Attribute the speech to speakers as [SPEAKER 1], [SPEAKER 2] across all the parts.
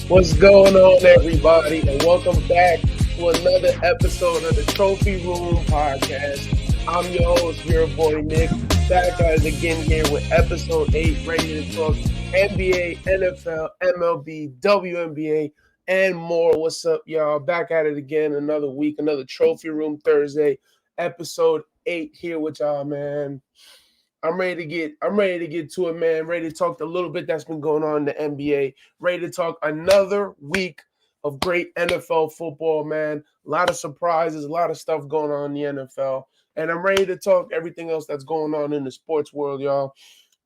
[SPEAKER 1] What's going on, everybody, and welcome back to another episode of the Trophy Room Podcast. I'm your host, your boy Nick, back at it again here with episode 8, ready to talk NBA, NFL, MLB, WNBA, and more. What's up, y'all? Back at it again, another week, another Trophy Room Thursday, episode 8 here with y'all, man. I'm ready to get to it, man. Ready to talk a little bit that's been going on in the NBA. Ready to talk another week of great NFL football, man. A lot of surprises, a lot of stuff going on in the NFL. And I'm ready to talk everything else that's going on in the sports world, y'all.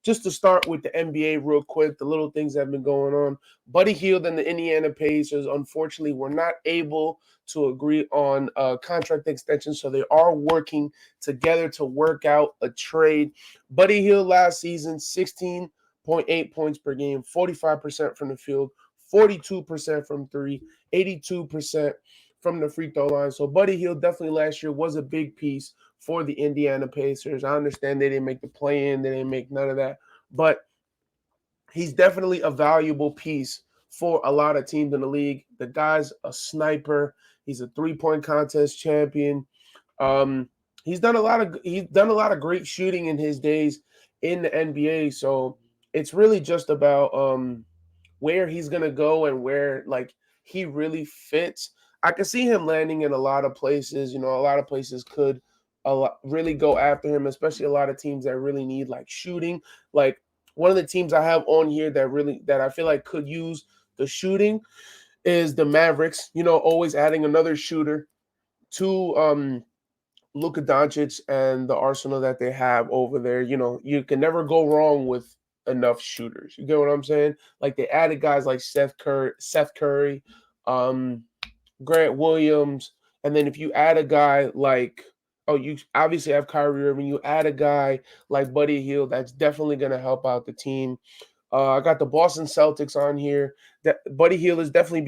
[SPEAKER 1] Just to start with the NBA real quick, the little things that have been going on. Buddy Hield and the Indiana Pacers, unfortunately, were not able to agree on a contract extension, so they are working together to work out a trade. Buddy Hield last season, 16.8 points per game, 45% from the field, 42% from three, 82% from the free throw line. So Buddy Hield definitely last year was a big piece for the Indiana Pacers. I understand they didn't make the play-in, they didn't make none of that, but he's definitely a valuable piece for a lot of teams in the league. The guy's a sniper. He's a three-point contest champion. Um, he's done a lot of great shooting in his days in the NBA. So it's really just about where he's gonna go and where like he really fits. I can see him landing in a lot of places. You know, a lot of places could really go after him, especially a lot of teams that really need like shooting. Like one of the teams I have on here that I feel like could use the shooting is the Mavericks. You know, always adding another shooter to Luka Doncic and the arsenal that they have over there. You know, you can never go wrong with enough shooters. You get what I'm saying? Like they added guys like Seth Curry, um, Grant Williams, and then if you add a guy like you obviously have Kyrie Irving, you add a guy like Buddy Hield, that's definitely going to help out the team. I got the Boston Celtics on here. That Buddy Hield is definitely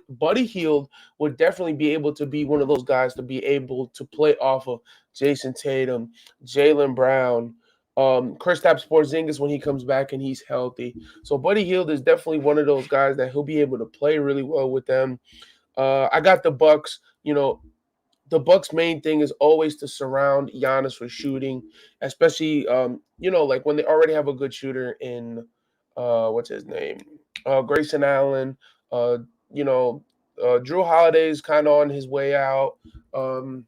[SPEAKER 1] Buddy Hield would definitely be able to be one of those guys to be able to play off of Jason Tatum, Jaylen Brown, Kristaps Porzingis when he comes back and he's healthy. So Buddy Hield is definitely one of those guys that he'll be able to play really well with them. I got the Bucks. You know, the Bucks' main thing is always to surround Giannis for shooting, especially like when they already have a good shooter in what's his name, Grayson Allen. Uh, you know, Drew Holiday's kind of on his way out. Um,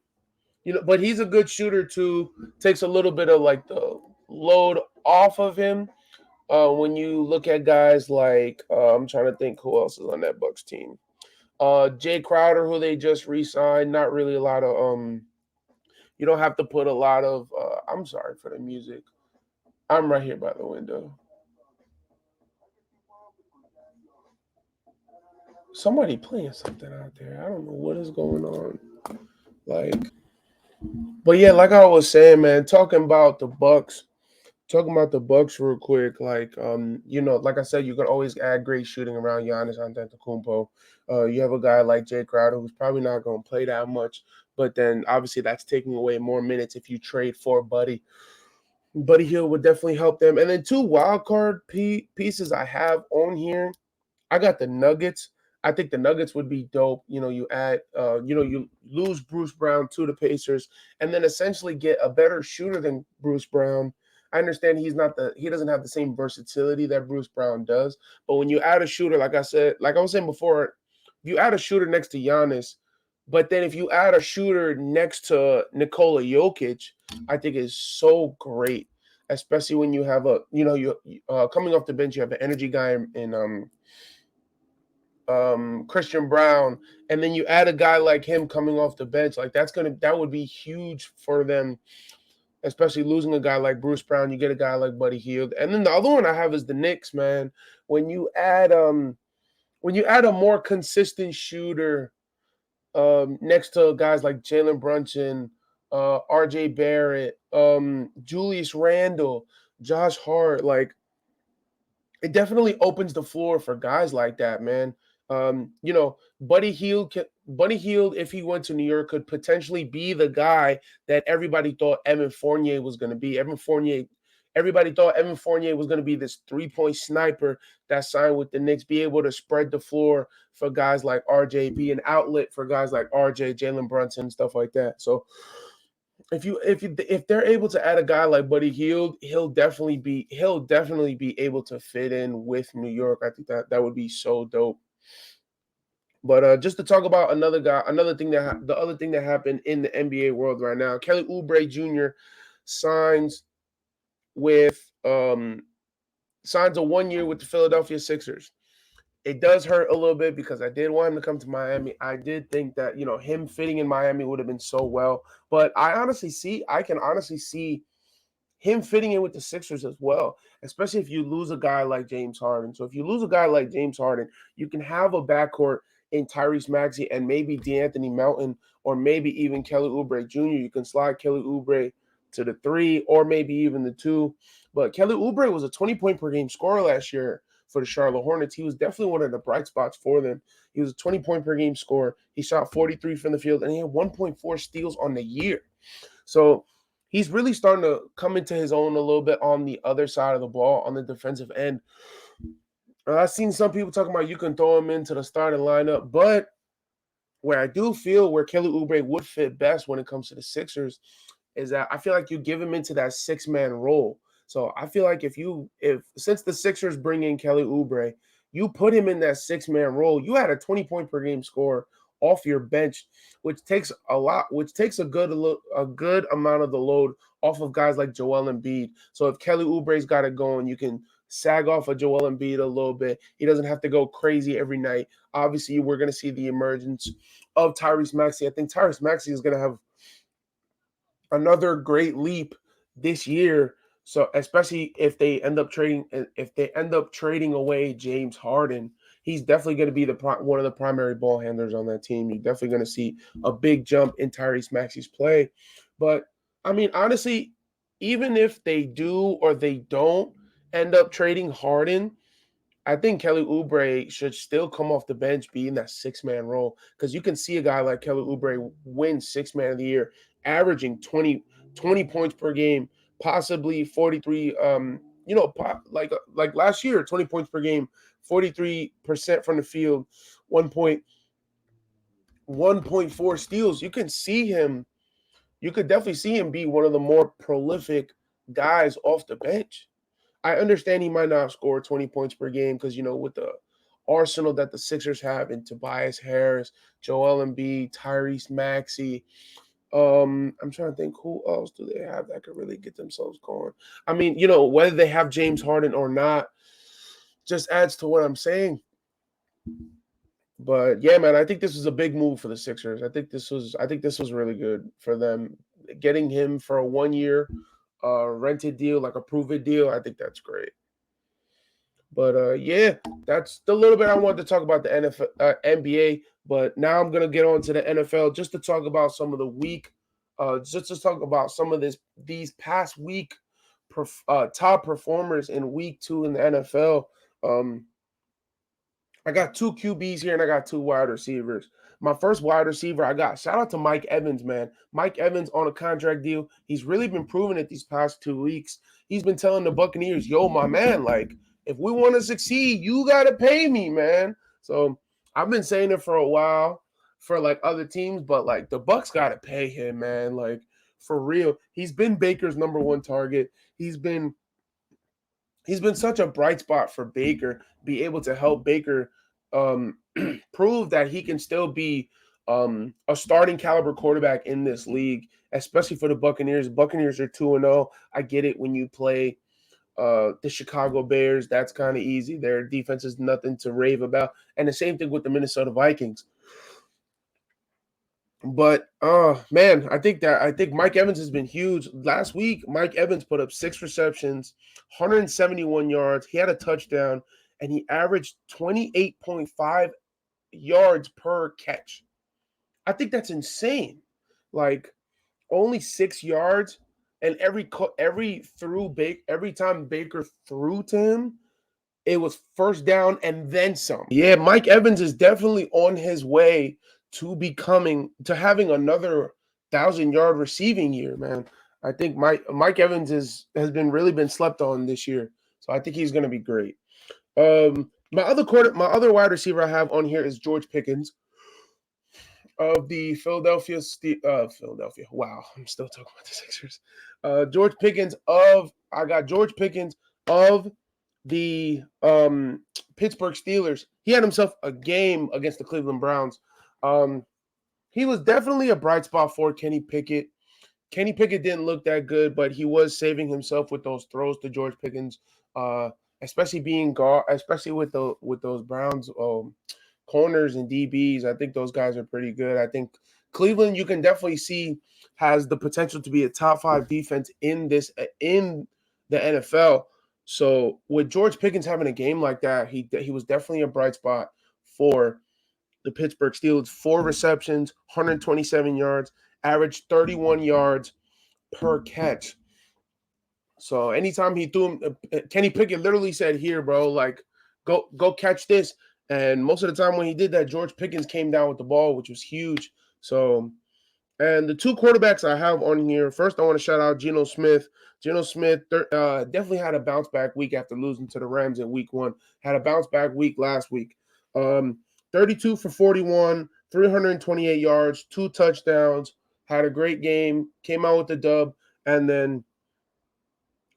[SPEAKER 1] but he's a good shooter too. Takes a little bit of like the load off of him. When you look at guys like I'm trying to think who else is on that Bucks team. Jay Crowder, who they just re-signed, not really a lot of you don't have to put a lot of I'm sorry for the music. I'm right here by the window. Somebody playing something out there. I don't know what is going on. Like, but yeah, like I was saying, man, talking about the Bucks real quick, like like I said, you can always add great shooting around Giannis Antetokounmpo. You have a guy like Jay Crowder who's probably not going to play that much, but then obviously that's taking away more minutes if you trade for Buddy. Buddy Hill would definitely help them. And then two wild card pieces I have on here. I got the Nuggets. I think the Nuggets would be dope. You know, you lose Bruce Brown to the Pacers, and then essentially get a better shooter than Bruce Brown. I understand he doesn't have the same versatility that Bruce Brown does, but when you add a shooter, like I was saying before, if you add a shooter next to Giannis, but then if you add a shooter next to Nikola Jokic, I think is so great, especially when you have you coming off the bench, you have an energy guy in Christian Brown, and then you add a guy like him coming off the bench, like that would be huge for them, especially losing a guy like Bruce Brown. You get a guy like Buddy Hield, and then the other one I have is the Knicks, man. When you add a more consistent shooter next to guys like Jalen Brunson, R.J. Barrett, Julius Randle, Josh Hart, like it definitely opens the floor for guys like that, man. Buddy Hield, if he went to New York, could potentially be the guy that everybody thought Evan Fournier was going to be. Everybody thought Evan Fournier was going to be this 3-point sniper that signed with the Knicks, be able to spread the floor for guys like RJ, be an outlet for guys like RJ, Jalen Brunson, stuff like that. So if they're able to add a guy like Buddy Hield, he'll definitely be able to fit in with New York. I think that would be so dope. But just to talk about another guy, the other thing that happened in the NBA world right now, Kelly Oubre Jr. signs signs a 1 year with the Philadelphia Sixers. It does hurt a little bit because I did want him to come to Miami. I did think that, him fitting in Miami would have been so well. But I can honestly see him fitting in with the Sixers as well, especially if you lose a guy like James Harden. So if you lose a guy like James Harden, you can have a backcourt in Tyrese Maxey and maybe DeAnthony Melton, or maybe even Kelly Oubre Jr. You can slide Kelly Oubre to the 3 or maybe even the 2. But Kelly Oubre was a 20-point per game scorer last year for the Charlotte Hornets. He was definitely one of the bright spots for them. He was a 20-point per game scorer. He shot 43 from the field, and he had 1.4 steals on the year. So he's really starting to come into his own a little bit on the other side of the ball, on the defensive end. I've seen some people talking about you can throw him into the starting lineup, but where I do feel where Kelly Oubre would fit best when it comes to the Sixers is that I feel like you give him into that 6-man role. So I feel like since the Sixers bring in Kelly Oubre, you put him in that 6-man role, you had a 20-point per game score off your bench, which takes a good amount of the load off of guys like Joel Embiid. So if Kelly Oubre's got it going, you can sag off of Joel Embiid a little bit. He doesn't have to go crazy every night. Obviously, we're going to see the emergence of Tyrese Maxey. I think Tyrese Maxey is going to have another great leap this year. So especially if they end up trading away James Harden, he's definitely going to be one of the primary ball handlers on that team. You're definitely going to see a big jump in Tyrese Maxey's play. But I mean, honestly, even if they do or they don't end up trading Harden, I think Kelly Oubre should still come off the bench, be in that 6-man role, because you can see a guy like Kelly Oubre win 6-man of the year, averaging 20 points per game, possibly 43. Like last year, 20 points per game, 43% from the field, 1.4 steals. You could definitely see him be one of the more prolific guys off the bench. I understand he might not score 20 points per game because, with the arsenal that the Sixers have in Tobias Harris, Joel Embiid, Tyrese Maxey. I'm trying to think who else do they have that could really get themselves going. I mean, whether they have James Harden or not just adds to what I'm saying. But yeah, man, I think this was a big move for the Sixers. I think this was really good for them. Getting him for a 1-year rented deal, like a prove-it deal, I think that's great. But yeah, that's the little bit I wanted to talk about the NBA. But now I'm gonna get on to the NFL just to talk about some of the week, just to talk about some of these past week top performers in week 2 in the NFL. I got 2 QBs here and I got 2 wide receivers. My first wide receiver shout out to Mike Evans, man. Mike Evans on a contract deal. He's really been proving it these past 2 weeks. He's been telling the Buccaneers, yo, my man, like, if we want to succeed, you got to pay me, man. So I've been saying it for a while for like other teams, but like the Bucs got to pay him, man. Like, for real. He's been Baker's number 1 target. He's been such a bright spot for Baker, be able to help Baker prove that he can still be a starting caliber quarterback in this league, especially for the Buccaneers. Buccaneers are 2-0. I get it when you play the Chicago Bears. That's kind of easy. Their defense is nothing to rave about. And the same thing with the Minnesota Vikings. But man, I think Mike Evans has been huge. Last week, Mike Evans put up 6 receptions, 171 yards. He had a touchdown, and he averaged 28.5 yards per catch. I think that's insane. Like, only 6 yards, and every time Baker threw to him, it was first down and then some. Yeah, Mike Evans is definitely on his way to having another 1,000-yard receiving year, man. I think Mike Evans has been slept on this year, so I think he's going to be great. My other wide receiver I have on here is George Pickens of the Philadelphia. Wow, I'm still talking about the Sixers. I got George Pickens of the Pittsburgh Steelers. He had himself a game against the Cleveland Browns. Um, he was definitely a bright spot for Kenny Pickett. Kenny Pickett didn't look that good, but he was saving himself with those throws to George Pickens, uh, especially being guard, especially with those Browns corners and DBs. I think those guys are pretty good. I think Cleveland, you can definitely see, has the potential to be a top 5 defense in the NFL. So with George Pickens having a game like that, he was definitely a bright spot for the Pittsburgh Steelers. 4 receptions, 127 yards, averaged 31 yards per catch. So anytime he threw him, Kenny Pickett literally said, "Here, bro, like go catch this." And most of the time when he did that, George Pickens came down with the ball, which was huge. So, and the two quarterbacks I have on here, first I want to shout out Geno Smith. Geno Smith definitely had a bounce back week after losing to the Rams in week 1. Had a bounce back week last week. 32 for 41, 328 yards, 2 touchdowns. Had a great game. Came out with the dub, and then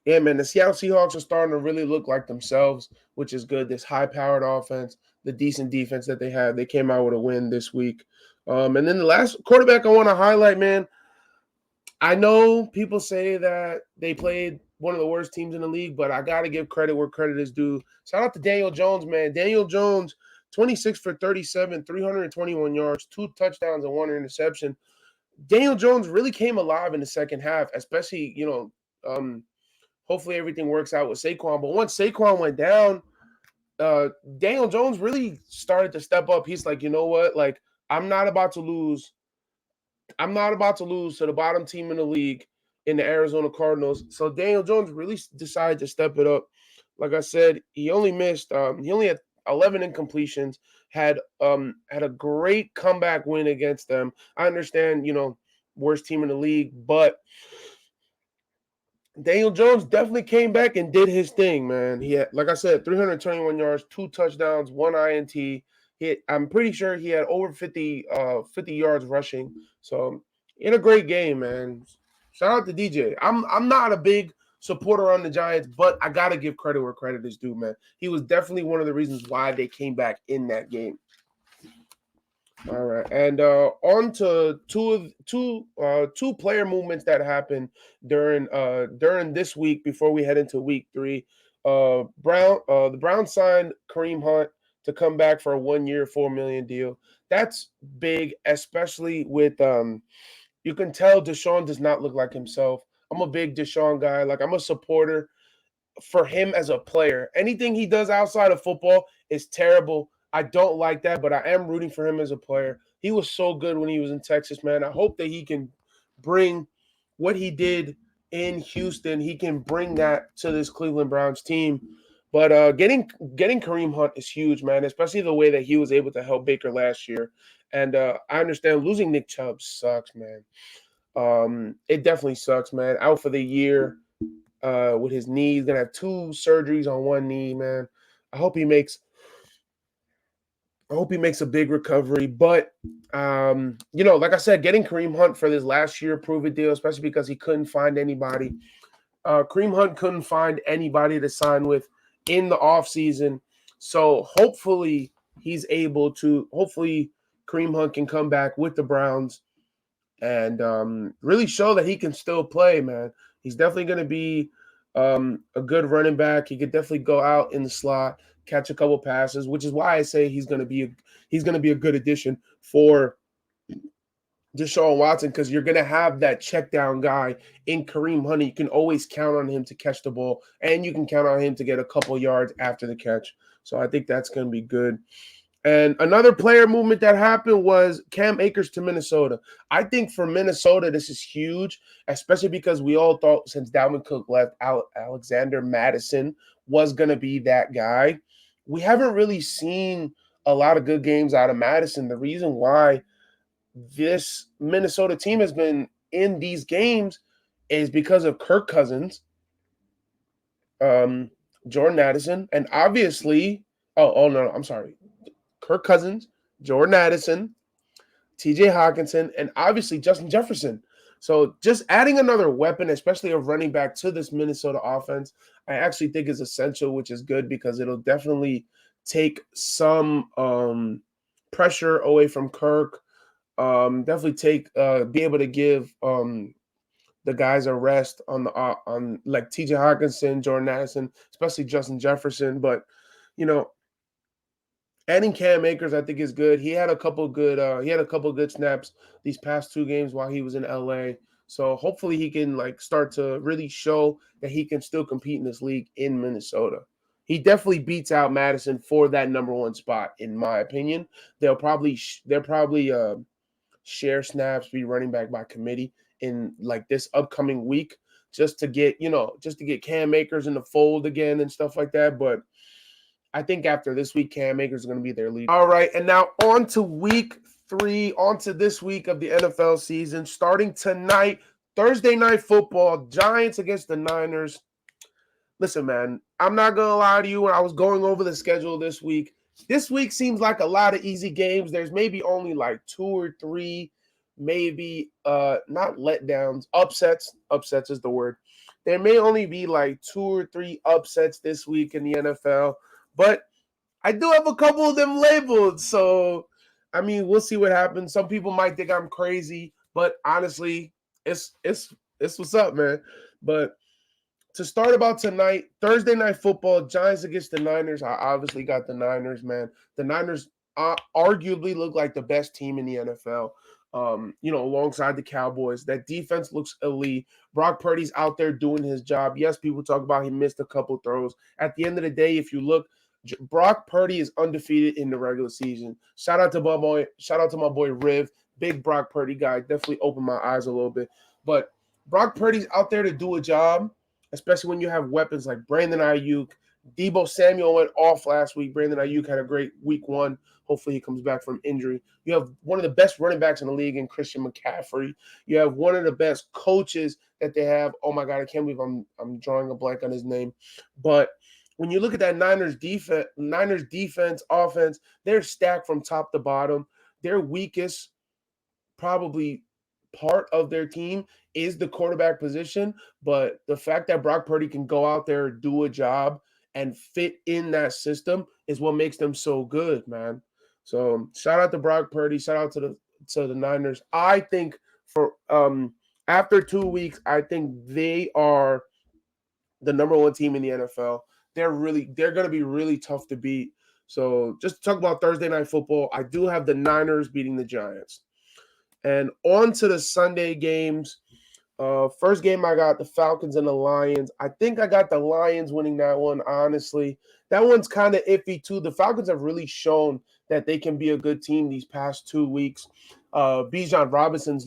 [SPEAKER 1] yeah, man, the Seattle Seahawks are starting to really look like themselves, which is good. This high-powered offense, the decent defense that they have, they came out with a win this week. And then the last quarterback I want to highlight, man, I know people say that they played one of the worst teams in the league, but I got to give credit where credit is due. Shout out to Daniel Jones, man. Daniel Jones, 26 for 37, 321 yards, 2 touchdowns, and 1 interception. Daniel Jones really came alive in the second half, especially, hopefully everything works out with Saquon. But once Saquon went down, Daniel Jones really started to step up. He's like, you know what? Like, I'm not about to lose. I'm not about to lose to the bottom team in the league in the Arizona Cardinals. So Daniel Jones really decided to step it up. Like I said, he only had 11 incompletions, had a great comeback win against them. I understand, worst team in the league, but Daniel Jones definitely came back and did his thing, man. He had, like I said, 321 yards, 2 touchdowns, 1 INT. I'm pretty sure he had over 50 yards rushing. So, in a great game, man. Shout out to DJ. I'm not a big supporter on the Giants, but I gotta give credit where credit is due, man. He was definitely one of the reasons why they came back in that game. All right, and on to two player movements that happened during this week before we head into week 3. The Browns signed Kareem Hunt to come back for a 1-year, $4 million deal. That's big, especially with you can tell Deshaun does not look like himself. I'm a big Deshaun guy. Like, I'm a supporter for him as a player. Anything he does outside of football is terrible. I don't like that, but I am rooting for him as a player. He was so good when he was in Texas, man. I hope that he can bring what he did in Houston. He can bring that to this Cleveland Browns team. But getting Kareem Hunt is huge, man, especially the way that he was able to help Baker last year. And I understand losing Nick Chubb sucks, man. It definitely sucks, man. Out for the year with his knee. He's gonna have 2 surgeries on one knee, man. I hope he makes a big recovery. But like I said, getting Kareem Hunt for this last year prove-it deal, especially because he couldn't find anybody. Kareem Hunt couldn't find anybody to sign with in the offseason. So hopefully Kareem Hunt can come back with the Browns and really show that he can still play, man. He's definitely going to be a good running back. He could definitely go out in the slot, catch a couple passes, which is why I say he's going to be a good addition for Deshaun Watson, because you're going to have that check down guy in Kareem Hunt. You can always count on him to catch the ball, and you can count on him to get a couple yards after the catch. So I think that's going to be good. And another player movement that happened was Cam Akers to Minnesota. I think for Minnesota, this is huge, especially because we all thought since Dalvin Cook left, Alexander Mattison was going to be that guy. We haven't really seen a lot of good games out of Madison. The reason why this Minnesota team has been in these games is because of Kirk Cousins, Jordan Addison, and obviously, no, I'm sorry, Kirk Cousins, Jordan Addison, TJ Hawkinson, and obviously Justin Jefferson. So just adding another weapon, especially a running back, to this Minnesota offense, I actually think is essential, which is good because it'll definitely take some pressure away from Kirk. Definitely be able to give the guys a rest on like TJ Hawkinson, Jordan Addison, especially Justin Jefferson. But you know, adding Cam Akers, I think, is good. He had a couple good snaps these past 2 games while he was in LA. So hopefully he can like start to really show that he can still compete in this league in Minnesota. He definitely beats out Madison for that number 1 spot, in my opinion. They'll probably share snaps, be running back by committee in like this upcoming week, just to get Cam Akers in the fold again and stuff like that. But I think after this week, Cam Akers is going to be their lead. All right, and now on to week 3, on to this week of the NFL season. Starting tonight, Thursday Night Football, Giants against the Niners. Listen, man, I'm not going to lie to you. When I was going over the schedule this week seems like a lot of easy games. There's maybe only like 2 or 3, maybe not letdowns, upsets. Upsets is the word. There may only be like 2 or 3 upsets this week in the NFL, but I do have a couple of them labeled. So, I mean, we'll see what happens. Some people might think I'm crazy, but honestly, it's what's up, man. But to start about tonight, Thursday Night Football, Giants against the Niners. I obviously got the Niners, man. The Niners arguably look like the best team in the NFL. Alongside the Cowboys. That defense looks elite. Brock Purdy's out there doing his job. Yes, people talk about he missed a couple throws. At the end of the day, if you look, Brock Purdy is undefeated in the regular season. Shout out to my boy Riv, big Brock Purdy guy. Definitely opened my eyes a little bit. But Brock Purdy's out there to do a job, especially when you have weapons like Brandon Ayuk. Deebo Samuel went off last week. Brandon Ayuk had a great week 1. Hopefully he comes back from injury. You have one of the best running backs in the league in Christian McCaffrey. You have one of the best coaches that they have. Oh my God, I can't believe I'm drawing a blank on his name. But when you look at that Niners defense, offense, they're stacked from top to bottom. Their weakest probably part of their team is the quarterback position, but the fact that Brock Purdy can go out there, do a job, and fit in that system is what makes them so good, man. So shout out to Brock Purdy, shout out to the Niners. I think for after 2 weeks, I think they are the number 1 team in the NFL. They're going to be really tough to beat. So just to talk about Thursday Night Football, I do have the Niners beating the Giants. And on to the Sunday games. First game, I got the Falcons and the Lions. I think I got the Lions winning that one, honestly. That one's kind of iffy, too. The Falcons have really shown that they can be a good team these past 2 weeks. Bijan Robinson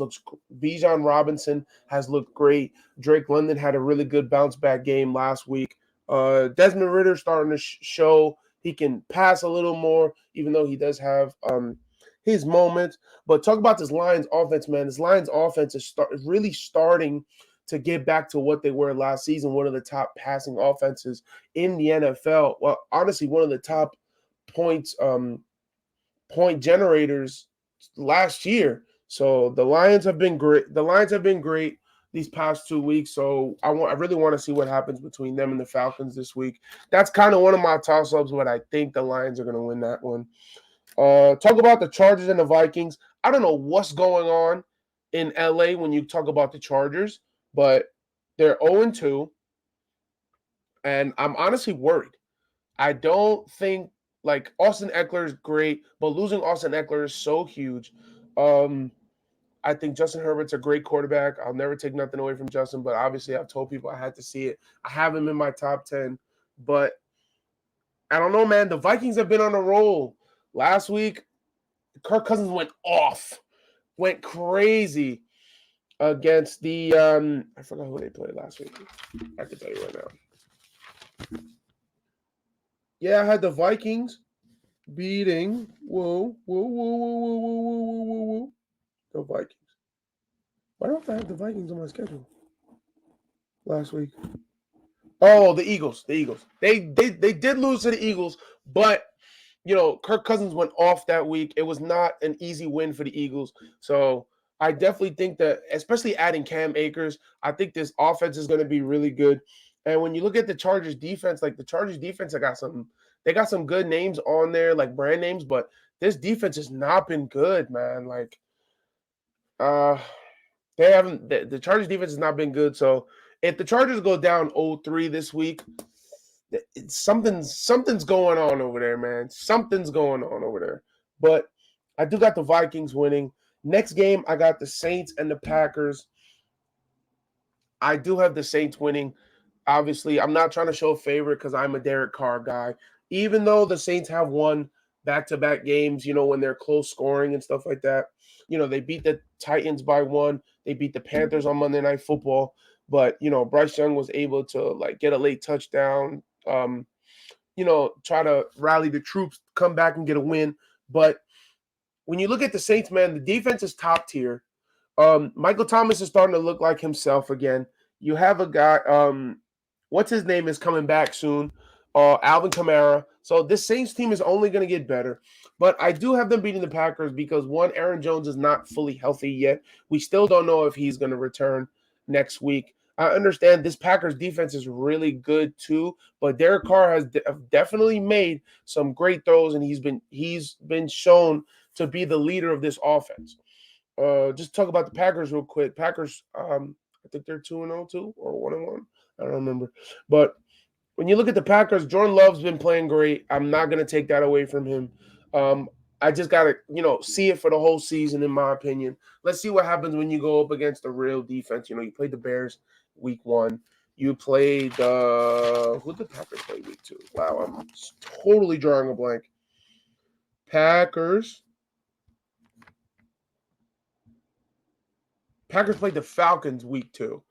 [SPEAKER 1] has looked great. Drake London had a really good bounce-back game last week. Desmond Ridder starting to show he can pass a little more, even though he does have his moments. But talk about this Lions offense, man. This Lions offense is really starting to get back to what they were last season, one of the top passing offenses in the NFL. Well, honestly, one of the top point generators last year. So the Lions have been great. The Lions have been great these past 2 weeks. So I really want to see what happens between them and the Falcons this week. That's kind of one of my toss-ups, but I think the Lions are going to win that one. Talk about the Chargers and the Vikings. I don't know what's going on in LA when you talk about the Chargers, but they're 0-2, and I'm honestly worried. I don't think like Austin Eckler is great, but losing Austin Eckler is so huge. I think Justin Herbert's a great quarterback. I'll never take nothing away from Justin, but obviously I've told people I had to see it. I have him in my top 10, but I don't know, man. The Vikings have been on a roll. Last week, Kirk Cousins went crazy against the I forgot who they played last week. I can tell you right now. Yeah, I had the Vikings beating the Vikings. Why don't I have the Vikings on my schedule? last week? Oh, the Eagles. The Eagles. They did lose to the Eagles, but Kirk Cousins went off that week. It was not an easy win for the Eagles. So I definitely think that, especially adding Cam Akers, I think this offense is going to be really good. And when you look at the Chargers defense, like the Chargers defense, they got some good names on there, like brand names, but this defense has not been good, man. Like, uh, they haven't. The Chargers defense has not been good. So if the Chargers go down 0-3 this week, something's going on over there, man. Something's going on over there. But I do got the Vikings winning. Next game, I got the Saints and the Packers. I do have the Saints winning. Obviously, I'm not trying to show a favorite because I'm a Derek Carr guy. Even though the Saints have won back-to-back games, when they're close scoring and stuff like that. They beat the Titans by 1. They beat the Panthers on Monday Night Football. But, Bryce Young was able to, get a late touchdown, try to rally the troops, come back and get a win. But when you look at the Saints, man, the defense is top tier. Michael Thomas is starting to look like himself again. You have a guy, what's his name, is coming back soon, Alvin Kamara. So this Saints team is only going to get better. But I do have them beating the Packers because, one, Aaron Jones is not fully healthy yet. We still don't know if he's going to return next week. I understand this Packers defense is really good too, but Derek Carr has definitely made some great throws, and he's been shown to be the leader of this offense. Just talk about the Packers real quick. Packers, I think they're 2-0 too, or 1-1. I don't remember. But when you look at the Packers, Jordan Love's been playing great. I'm not going to take that away from him. I just got to, see it for the whole season, in my opinion. Let's see what happens when you go up against a real defense. You played the Bears week 1. You played, who did the Packers play week 2? Wow, I'm totally drawing a blank. Packers played the Falcons week 2.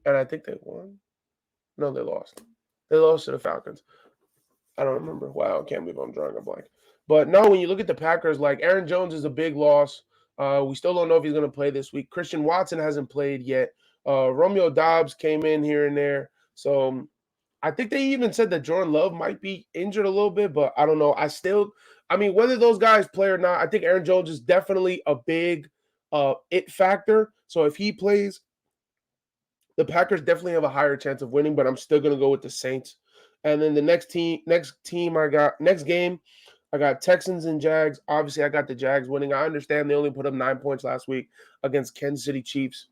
[SPEAKER 1] And I think they won. No, they lost. They lost to the Falcons. I don't remember. Wow, I can't believe I'm drawing a blank. But no, when you look at the Packers, like Aaron Jones is a big loss. We still don't know if he's going to play this week. Christian Watson hasn't played yet. Romeo Doubs came in here and there. So I think they even said that Jordan Love might be injured a little bit, but I don't know. Whether those guys play or not, I think Aaron Jones is definitely a big it factor. So if he plays, the Packers definitely have a higher chance of winning, but I'm still going to go with the Saints. And then the next game, I got Texans and Jags. Obviously, I got the Jags winning. I understand they only put up 9 points last week against Kansas City Chiefs.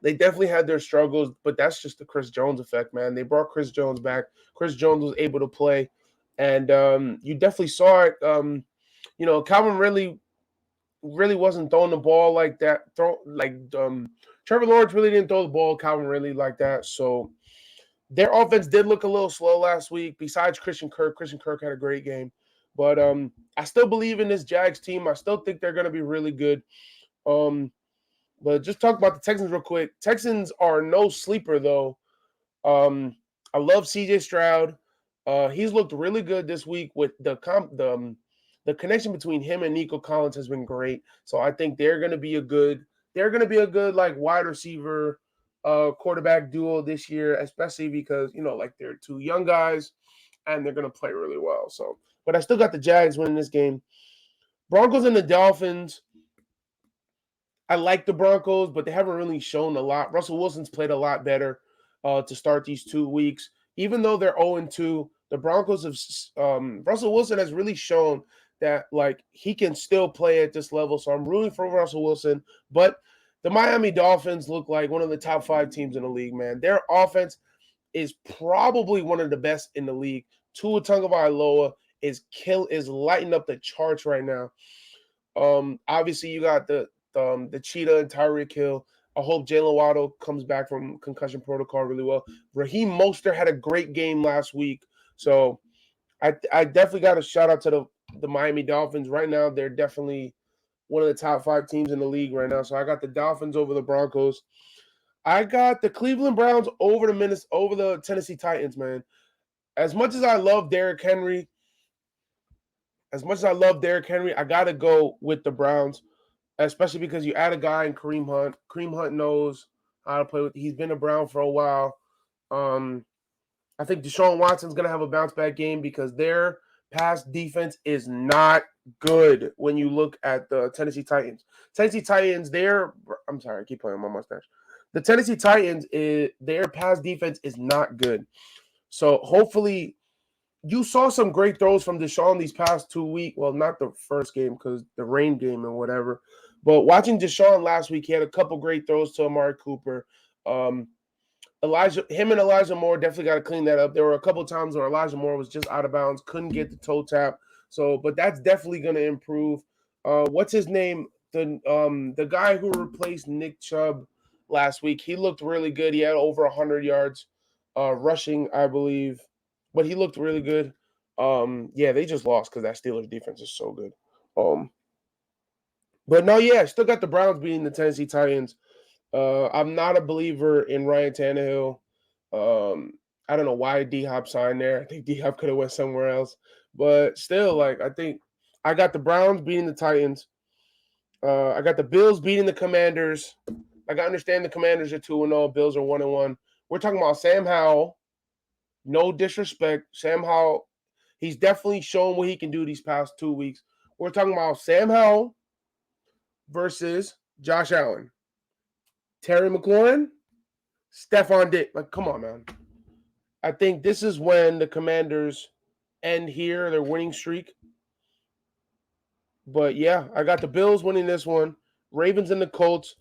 [SPEAKER 1] They definitely had their struggles, but that's just the Chris Jones effect, man. They brought Chris Jones back. Chris Jones was able to play, and you definitely saw it. Calvin really wasn't throwing the ball like that. Trevor Lawrence really didn't throw the ball Calvin Ridley like that. So their offense did look a little slow last week. Besides Christian Kirk had a great game. But I still believe in this Jags team. I still think they're going to be really good. But just talk about the Texans real quick. Texans are no sleeper, though. I love C.J. Stroud. He's looked really good this week with the connection between him and Nico Collins has been great. So I think they're going to be a good like wide receiver quarterback duo this year, especially because they're two young guys and they're going to play really well. So, but I still got the Jags winning this game. Broncos and the Dolphins. I like the Broncos, but they haven't really shown a lot. Russell Wilson's played a lot better to start these 2 weeks. Even though they're 0-2, the Broncos have Russell Wilson has really shown that he can still play at this level. So I'm rooting for Russell Wilson. But the Miami Dolphins look like one of the top 5 teams in the league, man. Their offense is probably one of the best in the league. Tua Tagovailoa is lighting up the charts right now. Obviously you got the Cheetah and Tyreek Hill. I hope Jalen Waddle comes back from concussion protocol really well. Raheem Mostert had a great game last week. So I definitely got a shout out to the Miami Dolphins. Right now, they're definitely one of the top 5 teams in the league right now. So I got the Dolphins over the Broncos. I got the Cleveland Browns over the Tennessee Titans, man. As much as I love Derrick Henry, I got to go with the Browns, especially because you add a guy in Kareem Hunt. Kareem Hunt knows how to play with. He's been a Brown for a while. I think Deshaun Watson's going to have a bounce back game because their pass defense is not good when you look at the Tennessee Titans. Tennessee Titans, I'm sorry, I keep playing my mustache. The Tennessee Titans, their pass defense is not good. So hopefully you saw some great throws from Deshaun these past 2 weeks. Well, not the first game because the rain game and whatever. But watching Deshaun last week, he had a couple great throws to Amari Cooper. Him and Elijah Moore definitely got to clean that up. There were a couple times where Elijah Moore was just out of bounds, couldn't get the toe tap. So, but that's definitely going to improve. What's his name? The guy who replaced Nick Chubb last week, he looked really good. He had over 100 yards rushing, I believe, but he looked really good. Yeah, they just lost because that Steelers defense is so good. But no, yeah, still got the Browns beating the Tennessee Titans. I'm not a believer in Ryan Tannehill. I don't know why D-Hop signed there. I think D-Hop could have went somewhere else. But still, I think I got the Browns beating the Titans. I got the Bills beating the Commanders. I understand the Commanders are 2-0. Bills are 1-1. We're talking about Sam Howell. No disrespect. Sam Howell, he's definitely shown what he can do these past 2 weeks. We're talking about Sam Howell versus Josh Allen. Terry McLaurin, Stephon Diggs. Come on, man. I think this is when the Commanders end here, their winning streak. But yeah, I got the Bills winning this one. Ravens and the Colts.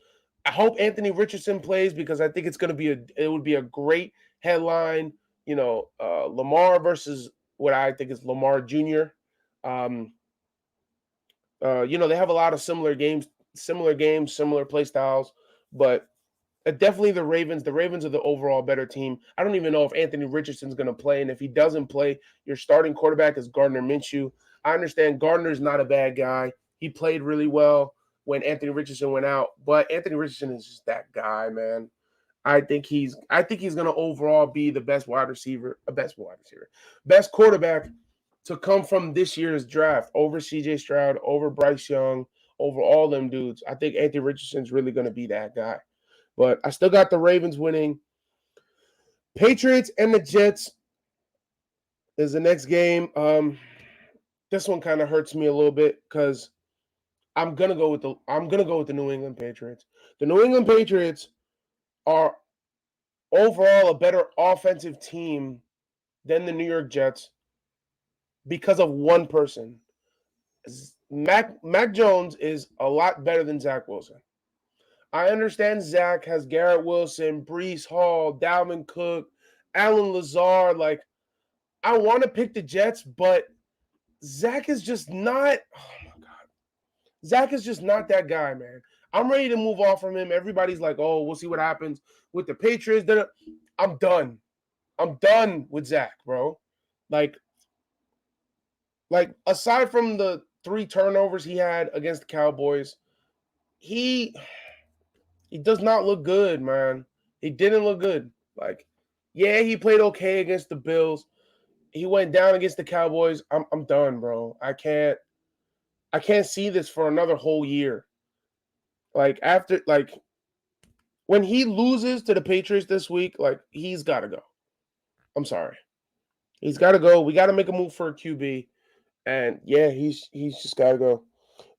[SPEAKER 1] I hope Anthony Richardson plays because I think it would be a great headline. Lamar versus what I think is Lamar Jr. They have a lot of similar play styles, but definitely the Ravens. The Ravens are the overall better team. I don't even know if Anthony Richardson's going to play, and if he doesn't play, your starting quarterback is Gardner Minshew. I understand Gardner's not a bad guy. He played really well when Anthony Richardson went out, but Anthony Richardson is just that guy, man. I think he's going to overall be the best quarterback to come from this year's draft over CJ Stroud, over Bryce Young, over all them dudes. I think Anthony Richardson's really going to be that guy. But I still got the Ravens winning. Patriots and the Jets is the next game. This one kind of hurts me a little bit because I'm gonna go with the New England Patriots. The New England Patriots are overall a better offensive team than the New York Jets because of one person. Mac Jones is a lot better than Zach Wilson. I understand Zach has Garrett Wilson, Breece Hall, Dalvin Cook, Alan Lazard. I want to pick the Jets, but Zach is just not. Oh my God, Zach is just not that guy, man. I'm ready to move off from him. Everybody's like, "Oh, we'll see what happens with the Patriots." I'm done. I'm done with Zach, bro. Aside from the 3 turnovers he had against the Cowboys, he does not look good, man. He didn't look good. Yeah, he played okay against the Bills. He went down against the Cowboys. I'm done, bro. I can't see this for another whole year. When he loses to the Patriots this week, he's got to go. I'm sorry. He's got to go. We got to make a move for a QB. And yeah, he's just got to go.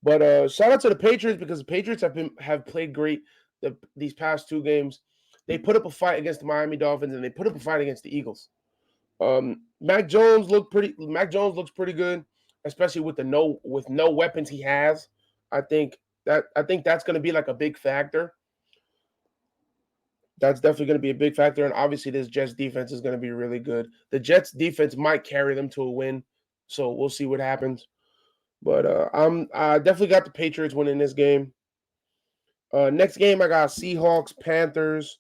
[SPEAKER 1] But shout out to the Patriots because the Patriots have played great these past 2 games. They put up a fight against the Miami Dolphins and they put up a fight against the Eagles. Mac Jones looks pretty good, especially with no weapons he has. I think that's going to be a big factor. That's definitely going to be a big factor, and obviously this Jets defense is going to be really good. The Jets defense might carry them to a win, so we'll see what happens. But I definitely got the Patriots winning this game. Next game, I got Seahawks, Panthers.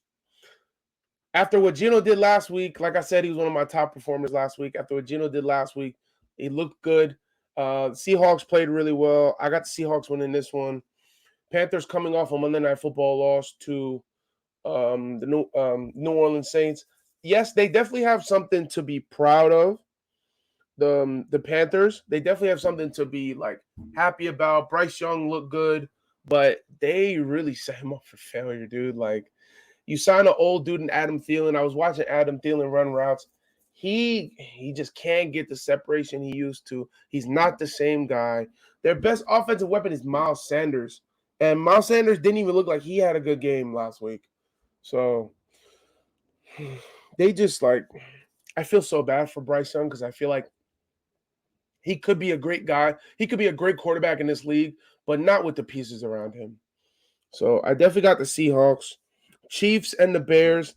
[SPEAKER 1] After what Geno did last week, like I said, he was one of my top performers last week. After what Geno did last week, he looked good. Seahawks played really well. I got the Seahawks winning this one. Panthers coming off a Monday Night Football loss to the New Orleans Saints. Yes, they definitely have something to be proud of. The Panthers, they definitely have something to be happy about. Bryce Young looked good, but they really set him up for failure, dude. You sign an old dude in Adam Thielen. I was watching Adam Thielen run routes. He just can't get the separation he used to. He's not the same guy. Their best offensive weapon is Miles Sanders. And Miles Sanders didn't even look like he had a good game last week. So they just like, I feel so bad for Bryce Young because I feel like he could be a great guy. He could be a great quarterback in this league, but not with the pieces around him. So I definitely got the Seahawks. Chiefs and the Bears.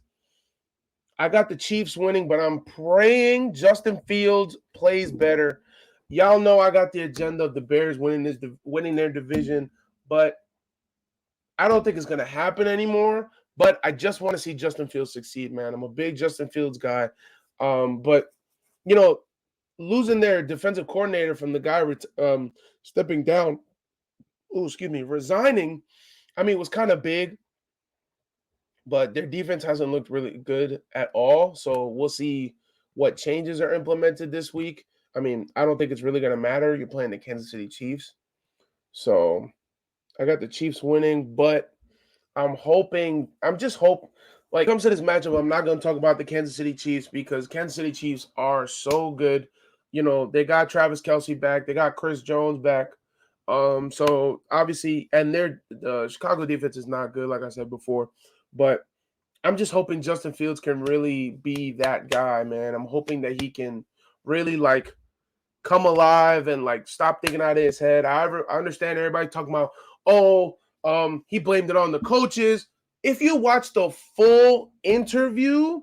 [SPEAKER 1] I got the Chiefs winning, but I'm praying Justin Fields plays better. Y'all know I got the agenda of the Bears winning their division, but I don't think it's going to happen anymore. But I just want to see Justin Fields succeed, man. I'm a big Justin Fields guy. But, you know, losing their defensive coordinator from the guy stepping down, resigning, I mean, it was kind of big. But their defense hasn't looked really good at all. So we'll see what changes are implemented this week. I mean, I don't think it's really going to matter. You're playing the Kansas City Chiefs. So I got the Chiefs winning, but I'm just hoping, like, when it comes to this matchup, I'm not going to talk about the Kansas City Chiefs because Kansas City Chiefs are so good. You know, they got Travis Kelce back. They got Chris Jones back. So obviously, and the Chicago defense is not good, like I said before. But I'm just hoping Justin Fields can really be that guy, man. I'm hoping that he can really like come alive and like stop thinking out of his head. I understand everybody talking about, he blamed it on the coaches. If you watch the full interview,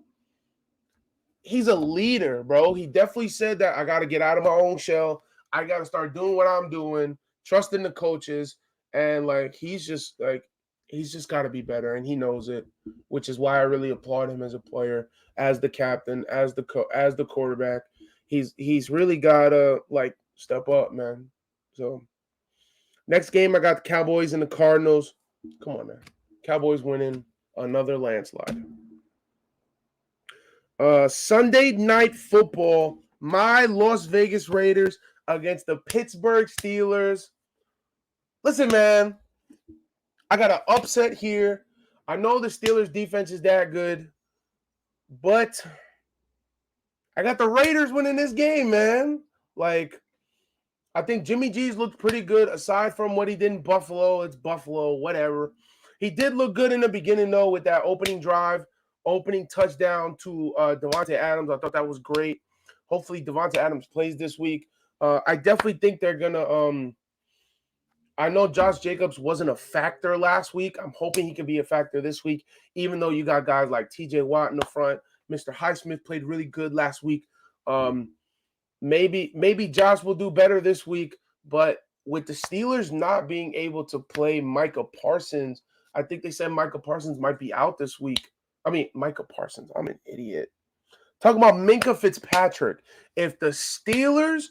[SPEAKER 1] he's a leader, bro. He definitely said that I got to get out of my own shell. I got to start doing what I'm doing, trusting the coaches, and like he's just got to be better, and he knows it, which is why I really applaud him as a player, as the captain, as the quarterback. He's really got to like step up, man. So next game, I got the Cowboys and the Cardinals. Come on, man. Cowboys winning another landslide. Sunday night football, my Las Vegas Raiders against the Pittsburgh Steelers. Listen, man, I got an upset here. I know the Steelers defense is that good, but I got the Raiders winning this game, man. Like, I think Jimmy G's looked pretty good aside from what he did in Buffalo. It's Buffalo, whatever. He did look good in the beginning, though, with that opening drive, opening touchdown to Davante Adams. I thought that was great. Hopefully, Davante Adams plays this week. I definitely think they're going to I know Josh Jacobs wasn't a factor last week. I'm hoping he can be a factor this week, even though you got guys like TJ Watt in the front. Mr. Highsmith played really good last week. Maybe Josh will do better this week, but with the Steelers not being able to play Micah Parsons, I think they said Micah Parsons might be out this week. I mean, Micah Parsons, I'm an idiot. Talking about Minkah Fitzpatrick. If the Steelers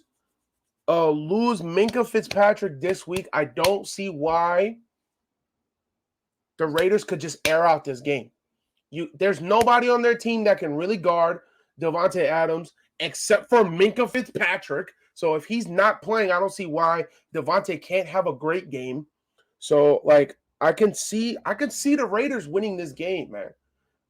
[SPEAKER 1] lose Minkah Fitzpatrick this week, I don't see why the Raiders could just air out this game. There's nobody on their team that can really guard Davante Adams except for Minkah Fitzpatrick. So if he's not playing, I don't see why Davante can't have a great game. So like I can see the Raiders winning this game, man.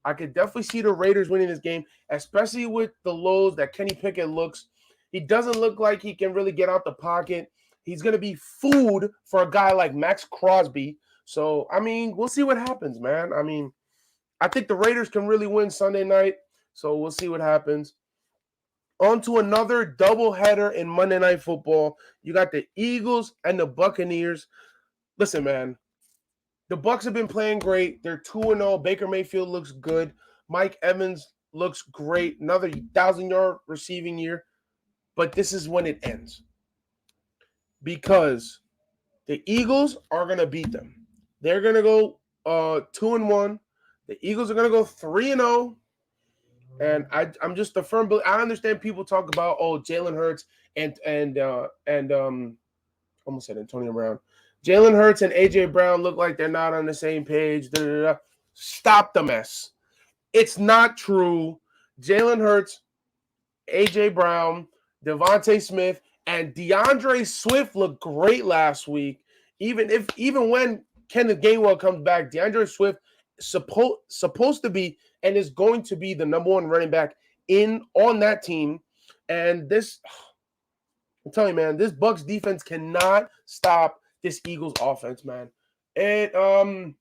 [SPEAKER 1] I could definitely see the Raiders winning this game, especially with the lows that Kenny Pickett looks. He doesn't look like he can really get out the pocket. He's going to be food for a guy like Max Crosby. So, I mean, we'll see what happens, man. I mean, I think the Raiders can really win Sunday night. So we'll see what happens. On to another doubleheader in Monday Night Football. You got the Eagles and the Buccaneers. Listen, man. The Bucs have been playing great. They're 2-0. Baker Mayfield looks good. Mike Evans looks great. Another 1,000-yard receiving year. But this is when it ends. Because the Eagles are going to beat them. They're going to go 2-1. The Eagles are going to go 3-0. And I'm just a firm believer. I understand people talk about, Jalen Hurts and almost said Antonio Brown. Jalen Hurts and A.J. Brown look like they're not on the same page. Stop the mess. It's not true. Jalen Hurts, A.J. Brown, Devontae Smith, and DeAndre Swift looked great last week. Even when Kenneth Gainwell comes back, DeAndre Swift supposed to be and is going to be the number one running back on that team. And this, I'm telling you, man, this Bucks defense cannot stop this Eagles offense, man. It for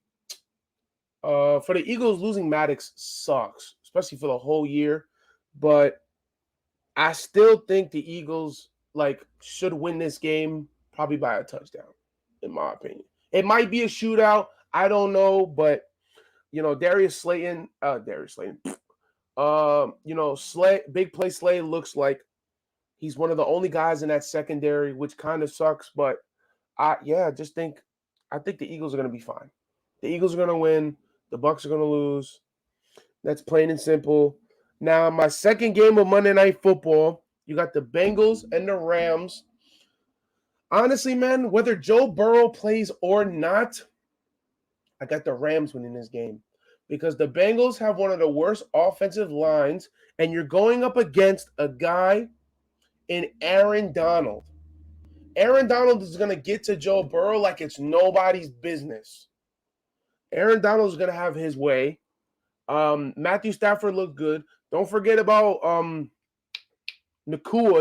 [SPEAKER 1] the Eagles, losing Maddox sucks, especially for the whole year. But I still think the Eagles should win this game probably by a touchdown, in my opinion. It might be a shootout. I don't know, but Darius Slayton, Big Play Slay looks like he's one of the only guys in that secondary, which kind of sucks. But I think the Eagles are going to be fine. The Eagles are going to win. The Bucks are going to lose. That's plain and simple. Now, my second game of Monday Night Football, you got the Bengals and the Rams. Honestly, man, whether Joe Burrow plays or not, I got the Rams winning this game because the Bengals have one of the worst offensive lines, and you're going up against a guy in Aaron Donald. Aaron Donald is going to get to Joe Burrow like it's nobody's business. Aaron Donald is going to have his way. Matthew Stafford looked good. Don't forget about Nakua.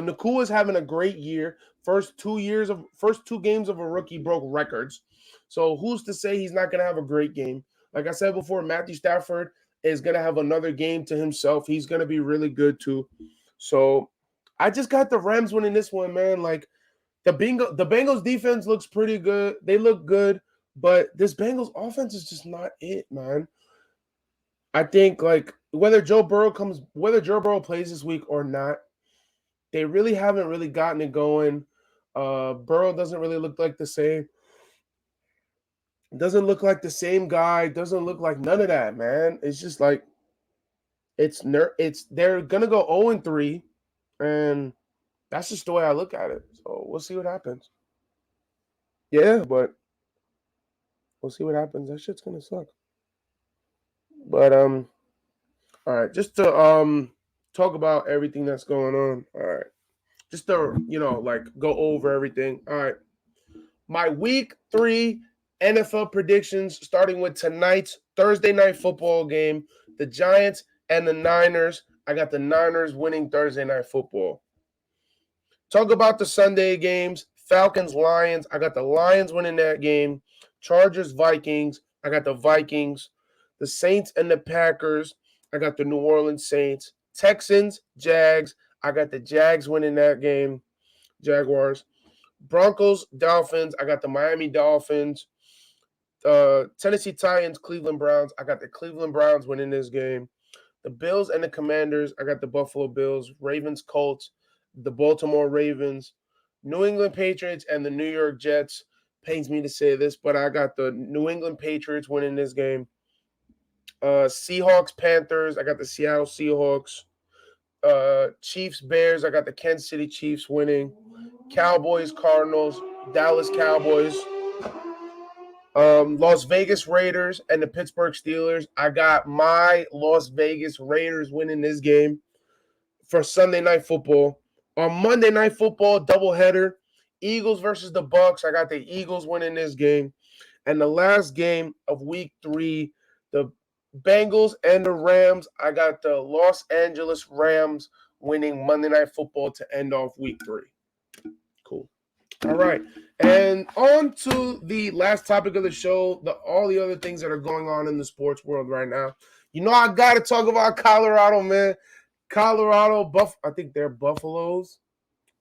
[SPEAKER 1] Nakua is having a great year. First two games of a rookie broke records. So who's to say he's not going to have a great game? Like I said before, Matthew Stafford is going to have another game to himself. He's going to be really good too. So I just got the Rams winning this one, man. Like the Bengals defense looks pretty good. They look good, but this Bengals offense is just not it, man. I think whether Joe Burrow plays this week or not, they really haven't really gotten it going. Burrow doesn't really look like the same. Doesn't look like the same guy. Doesn't look like none of that, man. It's just like they're gonna go 0-3, and that's just the way I look at it. So we'll see what happens. Yeah, but we'll see what happens. That shit's gonna suck. But all right, just to talk about everything that's going on. All right. Just to, go over everything. All right. My week 3 NFL predictions, starting with tonight's Thursday night football game, the Giants and the Niners. I got the Niners winning Thursday night football. Talk about the Sunday games. Falcons, Lions. I got the Lions winning that game. Chargers, Vikings. I got the Vikings. The Saints and the Packers. I got the New Orleans Saints. Texans, Jags. I got the Jags winning that game. Jaguars. Broncos, Dolphins. I got the Miami Dolphins. Tennessee Titans, Cleveland Browns. I got the Cleveland Browns winning this game. The Bills and the Commanders. I got the Buffalo Bills. Ravens, Colts. The Baltimore Ravens. New England Patriots and the New York Jets. Pains me to say this, but I got the New England Patriots winning this game. Seahawks, Panthers. I got the Seattle Seahawks. Chiefs, Bears. I got the Kansas City Chiefs winning. Cowboys, Cardinals. Dallas Cowboys. Las Vegas Raiders and the Pittsburgh Steelers. I got my Las Vegas Raiders winning this game for Sunday Night Football. On Monday Night Football, doubleheader, Eagles versus the Bucks. I got the Eagles winning this game. And the last game of week 3, the Bengals and the Rams. I got the Los Angeles Rams winning Monday Night Football to end off week 3. Cool. All right. And on to the last topic of the show, all the other things that are going on in the sports world right now. I got to talk about Colorado, man. Colorado, I think they're Buffaloes.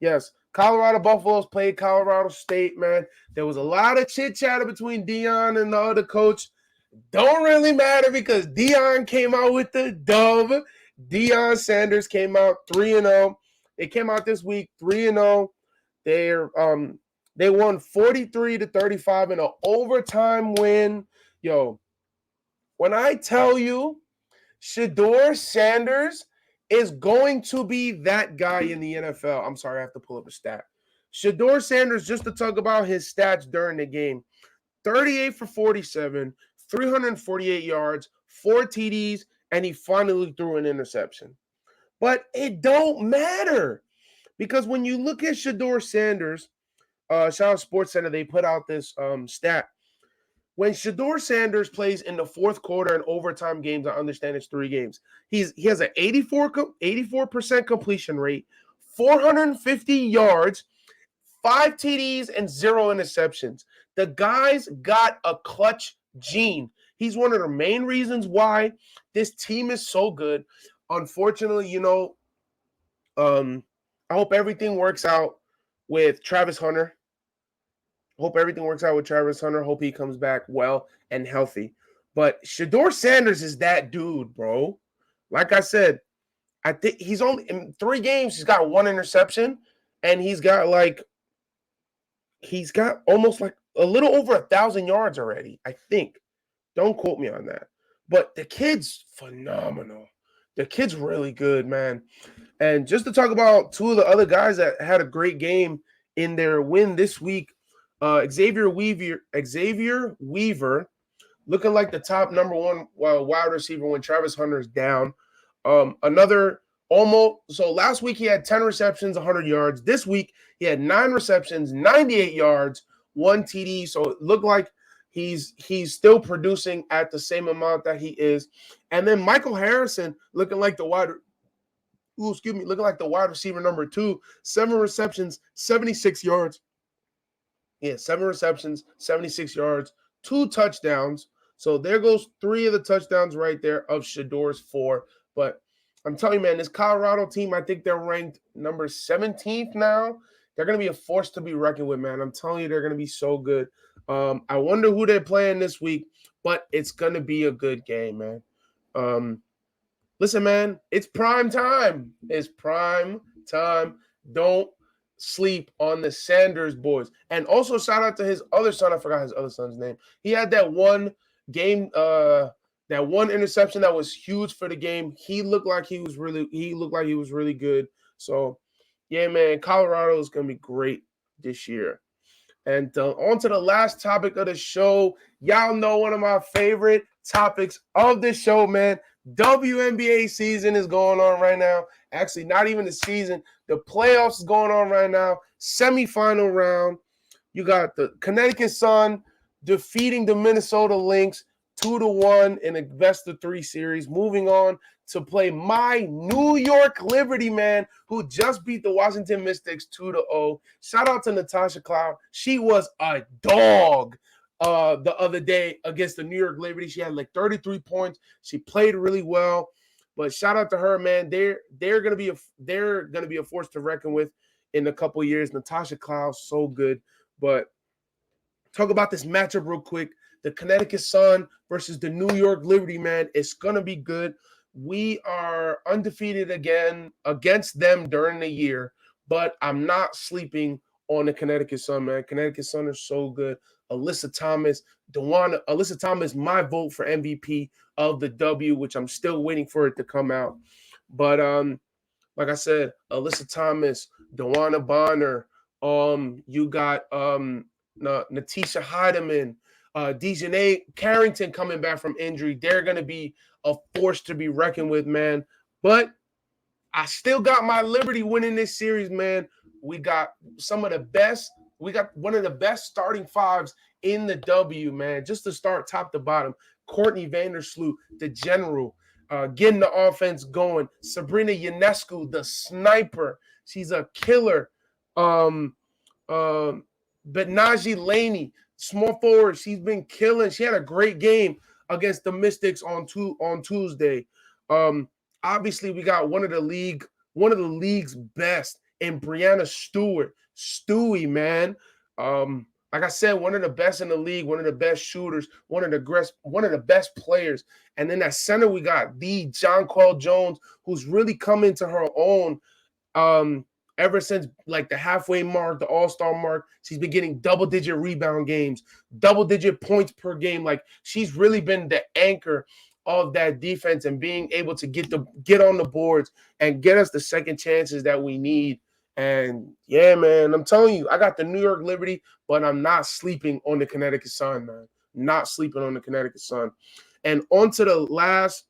[SPEAKER 1] Yes, Colorado Buffaloes played Colorado State, man. There was a lot of chit-chatter between Dion and the other coach. Don't really matter because Dion came out with the dub. Deion Sanders came out 3-0. They came out this week 3-0. They won 43-35 in an overtime win. Yo, when I tell you Shedeur Sanders is going to be that guy in the NFL. I'm sorry, I have to pull up a stat. Shedeur Sanders, just to talk about his stats during the game, 38 for 47, 348 yards, 4 TDs, and he finally threw an interception. But it don't matter because when you look at Shedeur Sanders, shout out Sports Center, they put out this stat. when Shedeur Sanders plays in the fourth quarter and overtime games, I understand it's 3 games. He has an 84% completion rate, 450 yards, 5 TDs, and 0 interceptions. The guy's got a clutch gene. He's one of the main reasons why this team is so good. Unfortunately, I hope everything works out with Travis Hunter. Hope everything works out with Travis Hunter. Hope he comes back well and healthy. But Shedeur Sanders is that dude, bro. Like I said, I think he's only in 3 games. He's got 1 interception, and he's got almost like a little over 1,000 yards already. I think. Don't quote me on that. But the kid's phenomenal. The kid's really good, man. And just to talk about 2 of the other guys that had a great game in their win this week. Xavier Weaver, looking like the top number 1 wide receiver when Travis Hunter's down. So last week he had 10 receptions, 100 yards. This week he had 9 receptions, 98 yards, 1 TD. So it looked like he's still producing at the same amount that he is. And then Michael Harrison looking like the wide receiver number 2, 7 receptions, 76 yards. Yeah, 7 receptions, 76 yards, 2 touchdowns. So there goes 3 of the touchdowns right there of Shedeur's 4. But I'm telling you, man, this Colorado team, I think they're ranked number 17th now. They're going to be a force to be reckoned with, man. I'm telling you, they're going to be so good. I wonder who they're playing this week, but it's going to be a good game, man. Listen, man, it's prime time. It's prime time. Don't sleep on the Sanders boys. And also shout out to his other son. I forgot his other son's name. He had that one game, that one interception that was huge for the game. He looked like he was really good. So, yeah, man, Colorado is going to be great this year. And on to the last topic of the show. Y'all know one of my favorite topics of the show, man. WNBA season is going on right now. Actually, not even the season. The playoffs is going on right now. Semi-final round. You got the Connecticut Sun defeating the Minnesota Lynx 2-1 in a best-of-3 series. Moving on to play my New York Liberty, man, who just beat the Washington Mystics 2-0. Shout out to Natasha Cloud. She was a dog the other day against the New York Liberty. She had like 33 points. She played really well. But shout out to her, man. They're gonna be a force to reckon with in a couple years. Natasha Cloud, so good. But talk about this matchup real quick. The Connecticut Sun versus the New York Liberty, man. It's gonna be good. We are undefeated again against them during the year, but I'm not sleeping on the Connecticut Sun, man. Connecticut Sun is so good. Alyssa Thomas, my vote for MVP of the W, which I'm still waiting for it to come out. But like I said, Alyssa Thomas, DeWanna Bonner, you got Natisha Heidemann, Dejanay Carrington coming back from injury. They're gonna be a force to be reckoned with, man. But I still got my Liberty winning this series, man. We got some of the best. We got one of the best starting 5s in the W, man. Just to start top to bottom. Courtney Vandersloot, the general, getting the offense going. Sabrina Ionescu, the sniper. She's a killer. But Najee Laney, small forward, she's been killing. She had a great game against the Mystics on Tuesday. Obviously, we got one of the league's best in Brianna Stewart. Stewie, man. Like I said, one of the best in the league, one of the best shooters, one of the best players. And then at center, we got the Jonquel Jones, who's really come into her own ever since like the halfway mark, the all-star mark. She's been getting double-digit rebound games, double-digit points per game. Like, she's really been the anchor of that defense and being able to get on the boards and get us the second chances that we need. And yeah, man, I'm telling you, I got the New York Liberty, but I'm not sleeping on the Connecticut Sun, man. Not sleeping on the Connecticut Sun. And on to the last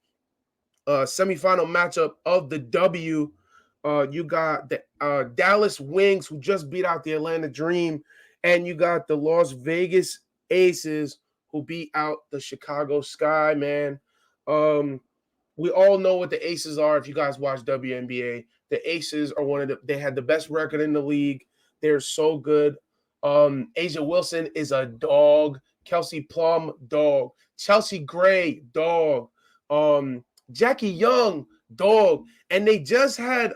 [SPEAKER 1] semifinal matchup of the W. You got the Dallas Wings, who just beat out the Atlanta Dream, and you got the Las Vegas Aces, who beat out the Chicago Sky, man. We all know what the Aces are. If you guys watch WNBA, the Aces are they had the best record in the league. They're so good. Asia Wilson is a dog. Kelsey Plum, dog. Chelsea Gray, dog. Jackie Young, dog. And they just had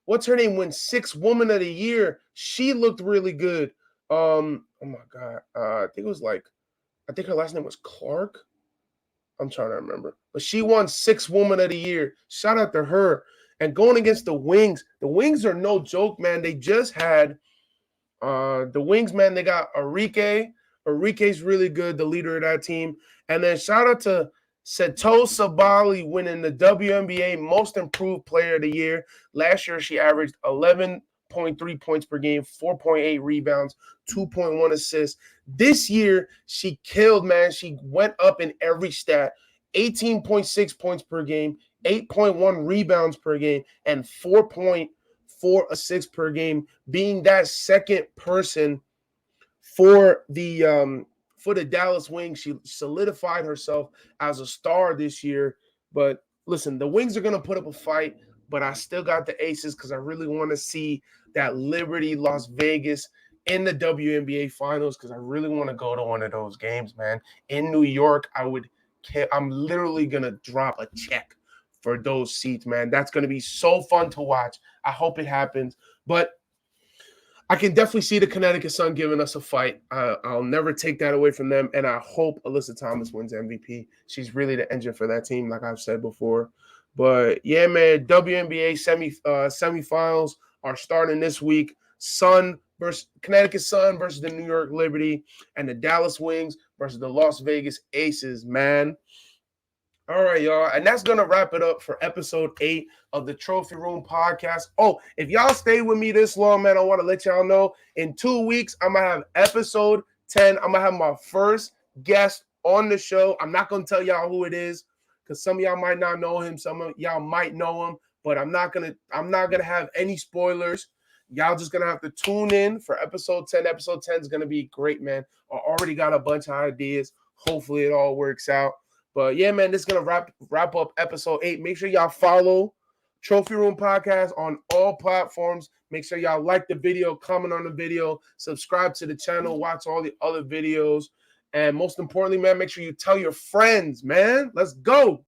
[SPEAKER 1] what's her name win 6th Woman of the Year. She looked really good. Oh my God. I think her last name was Clark. I'm trying to remember. But she won 6th Woman of the Year. Shout out to her. And going against the Wings are no joke, man. They just had the Wings, man. They got Enrique. Enrique's really good, the leader of that team. And then shout out to Seto Sabali winning the WNBA Most Improved Player of the Year. Last year, she averaged 11.3 points per game, 4.8 rebounds, 2.1 assists. This year, she killed, man. She went up in every stat. 18.6 points per game, 8.1 rebounds per game, and 4.4 assists per game, being that second person for the Dallas Wings. She solidified herself as a star this year. But listen, the Wings are going to put up a fight, but I still got the Aces because I really want to see that Liberty Las Vegas in the WNBA Finals because I really want to go to one of those games, man. In New York, I'm literally going to drop a check for those seats, man. That's going to be so fun to watch. I hope it happens. But I can definitely see the Connecticut Sun giving us a fight. I'll never take that away from them. And I hope Alyssa Thomas wins MVP. She's really the engine for that team, like I've said before. But yeah, man, WNBA semifinals are starting this week. Connecticut Sun versus the New York Liberty, and the Dallas Wings versus the Las Vegas Aces, man. All right, y'all. And that's going to wrap it up for episode 8 of the Trophy Room podcast. Oh, if y'all stay with me this long, man, I want to let y'all know in 2 weeks, I'm going to have episode 10. I'm going to have my first guest on the show. I'm not going to tell y'all who it is because some of y'all might not know him. Some of y'all might know him, but I'm not going to have any spoilers. Y'all just going to have to tune in for episode 10. Episode 10 is going to be great, man. I already got a bunch of ideas. Hopefully it all works out. But yeah, man, this is going to wrap up episode 8. Make sure y'all follow Trophy Room Podcast on all platforms. Make sure y'all like the video, comment on the video, subscribe to the channel, watch all the other videos. And most importantly, man, make sure you tell your friends, man. Let's go.